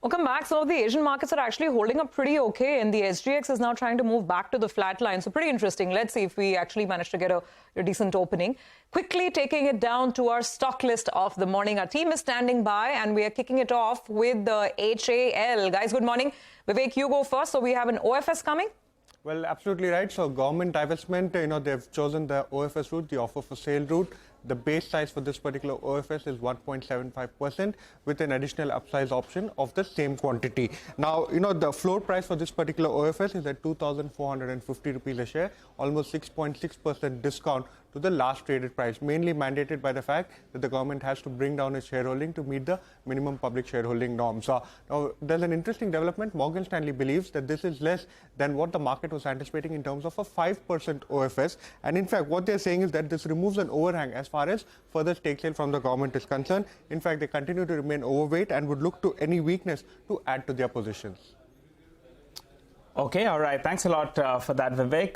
Welcome back. Some of the Asian markets are actually holding up pretty okay, and the SGX is now trying to move back to the flat line. So pretty interesting. Let's see if we actually manage to get a decent opening. Quickly taking it down to our stock list of the morning. Our team is standing by, and we are kicking it off with the HAL. Guys, good morning. Vivek, you go first. So we have an OFS coming. Well, absolutely right. So government divestment, they've chosen the OFS route, the offer for sale route. The base size for this particular OFS is 1.75% with an additional upsize option of the same quantity. Now, the floor price for this particular OFS is at 2,450 rupees a share, almost 6.6% discount to the last traded price, mainly mandated by the fact that the government has to bring down its shareholding to meet the minimum public shareholding norms. Now, there's an interesting development. Morgan Stanley believes that this is less than what the market was anticipating in terms of a 5% OFS. And in fact, what they're saying is that this removes an overhang as far as further stake sale from the government is concerned. In fact, they continue to remain overweight and would look to any weakness to add to their positions. Okay, all right. Thanks a lot for that, Vivek.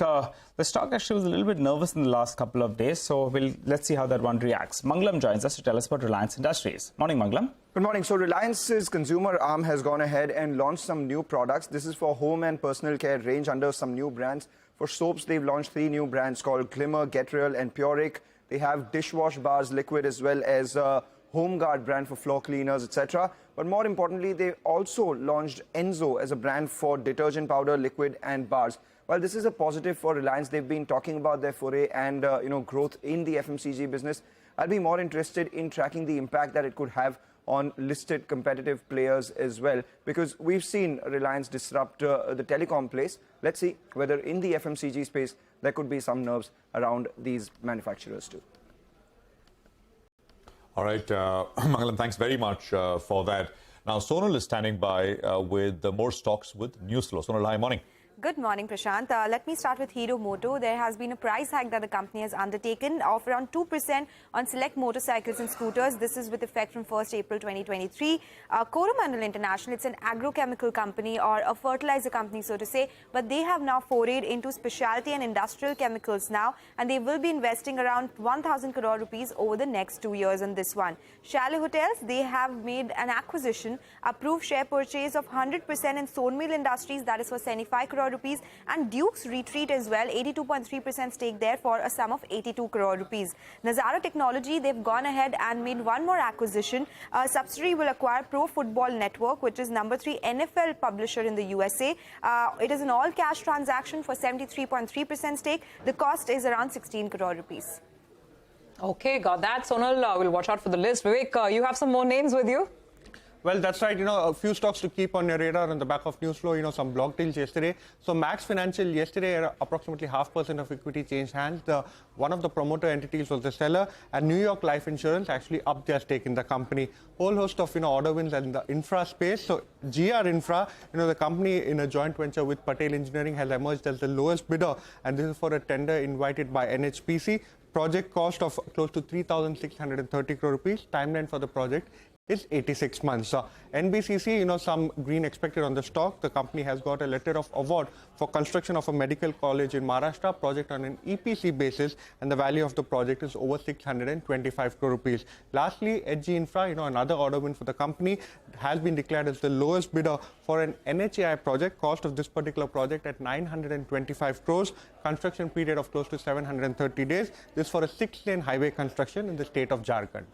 The stock actually was a little bit nervous in the last couple of days, so let's see how that one reacts. Mangalam joins us to tell us about Reliance Industries. Morning, Mangalam. Good morning. So Reliance's consumer arm has gone ahead and launched some new products. This is for home and personal care range under some new brands. For soaps, they've launched 3 new brands called Glimmer, Get Real and Puric. They have dishwash bars, liquid, as well as Home Guard brand for floor cleaners, etc. But more importantly, they also launched Enzo as a brand for detergent powder, liquid and bars. While this is a positive for Reliance, they've been talking about their foray and growth in the FMCG business. I'll be more interested in tracking the impact that it could have on listed competitive players as well, because we've seen Reliance disrupt the telecom place. Let's see whether in the FMCG space there could be some nerves around these manufacturers too. All right, Mangalam, thanks very much for that. Now, Sonal is standing by with more stocks with news flow. Sonal, hi, morning. Good morning, Prashant. Let me start with Hero Moto. There has been a price hike that the company has undertaken of around 2% on select motorcycles and scooters. This is with effect from 1st April 2023. Coromandel International, it's an agrochemical company or a fertilizer company, so to say, but they have now forayed into specialty and industrial chemicals now, and they will be investing around 1,000 crore rupees over the next 2 years on this one. Chalet Hotels, they have made an acquisition, approved share purchase of 100% in Sonmil Industries, that is for 75 crore rupees, and Duke's Retreat as well, 82.3% stake there for a sum of 82 crore rupees. Nazara Technology, they've gone ahead and made one more acquisition. A subsidiary will acquire Pro Football Network, which is number 3 NFL publisher in the USA. It is an all-cash transaction for 73.3% stake. The cost is around 16 crore rupees. Okay, got that. Sonal, we'll watch out for the list. Vivek, you have some more names with you? Well, that's right. A few stocks to keep on your radar on the back of news flow. Some block deals yesterday. So Max Financial yesterday, approximately 0.5% of equity changed hands. One of the promoter entities was the seller, and New York Life Insurance actually upped their stake in the company. Whole host of order wins in the infra space. So GR Infra, the company in a joint venture with Patel Engineering has emerged as the lowest bidder, and this is for a tender invited by NHPC. Project cost of close to 3,630 crore rupees. Timeline for the project is 86 months. NBCC, some green expected on the stock. The company has got a letter of award for construction of a medical college in Maharashtra, project on an EPC basis, and the value of the project is over 625 crore rupees. Lastly, HG Infra, another order win for the company, has been declared as the lowest bidder for an NHAI project. Cost of this particular project at 925 crores. Construction period of close to 730 days. This for a 6-lane highway construction in the state of Jharkhand.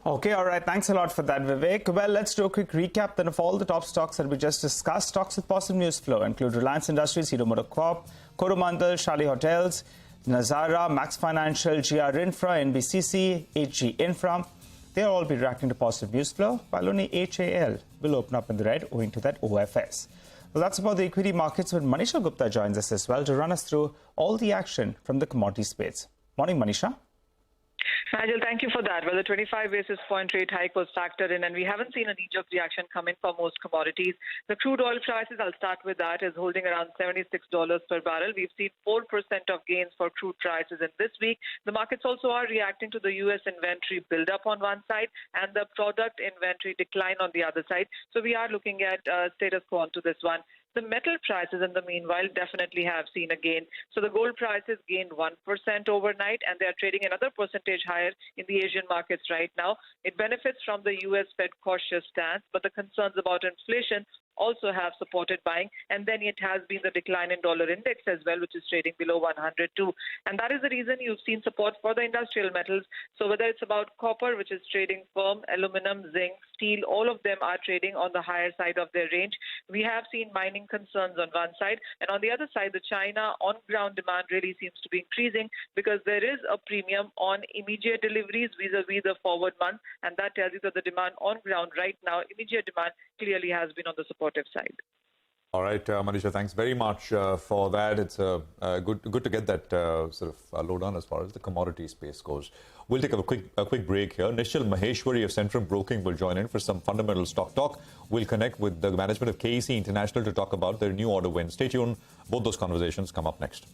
Okay, all right. Thanks a lot for that, Vivek. Well, let's do a quick recap then of all the top stocks that we just discussed. Stocks with positive news flow include Reliance Industries, Hero Moto Corp, Coromandel, Chalet Hotels, Nazara, Max Financial, GR Infra, NBCC, HG Infra. They'll all be reacting to positive news flow, while only HAL will open up in the red owing to that OFS. Well, that's about the equity markets, when Manisha Gupta joins us as well to run us through all the action from the commodity space. Morning, Manisha. Nigel, thank you for that. Well, the 25 basis point rate hike was factored in, and we haven't seen a knee-jerk reaction come in for most commodities. The crude oil prices, I'll start with that, is holding around $76 per barrel. We've seen 4% of gains for crude prices in this week. The markets also are reacting to the U.S. inventory build-up on one side and the product inventory decline on the other side. So we are looking at status quo onto this one. The metal prices, in the meanwhile, definitely have seen a gain. So the gold prices gained 1% overnight, and they are trading another percentage higher in the Asian markets right now. It benefits from the U.S. Fed cautious stance, but the concerns about inflation also have supported buying. And then it has been the decline in dollar index as well, which is trading below 100 too. And that is the reason you've seen support for the industrial metals. So whether it's about copper, which is trading firm, aluminum, zinc, steel, all of them are trading on the higher side of their range. We have seen mining concerns on one side, and on the other side, the China on-ground demand really seems to be increasing because there is a premium on immediate deliveries vis-a-vis the forward month, and that tells you that the demand on ground right now, immediate demand, clearly has been on the supportive side. All right, Manisha, thanks very much for that. It's good to get that sort of lowdown as far as the commodity space goes. We'll take a quick break here. Nishal Maheshwari of Centrum Broking will join in for some fundamental stock talk. We'll connect with the management of KEC International to talk about their new order win. Stay tuned. Both those conversations come up next.